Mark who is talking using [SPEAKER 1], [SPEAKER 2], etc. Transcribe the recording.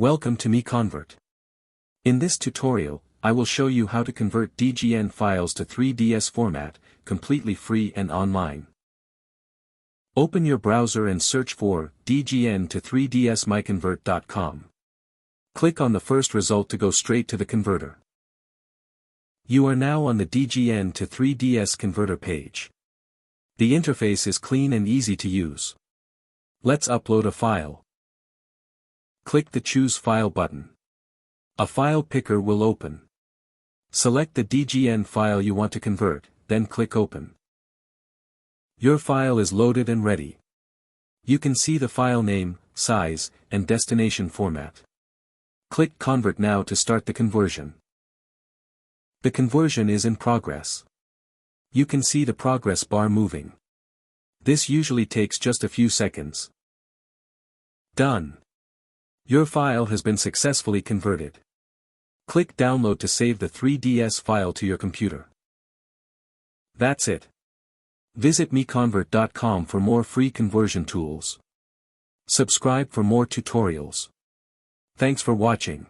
[SPEAKER 1] Welcome to MiConvert. In this tutorial, I will show you how to convert DGN files to 3ds format, completely free and online. Open your browser and search for DGN to 3ds MiConvert.com. Click on the first result to go straight to the converter. You are now on the DGN to 3ds converter page. The interface is clean and easy to use. Let's upload a file. Click the Choose File button. A file picker will open. Select the DGN file you want to convert, then click Open. Your file is loaded and ready. You can see the file name, size, and destination format. Click Convert now to start the conversion. The conversion is in progress. You can see the progress bar moving. This usually takes just a few seconds. Done. Your file has been successfully converted. Click Download to save the 3ds file to your computer. That's it. Visit MiConvert.com for more free conversion tools. Subscribe for more tutorials. Thanks for watching.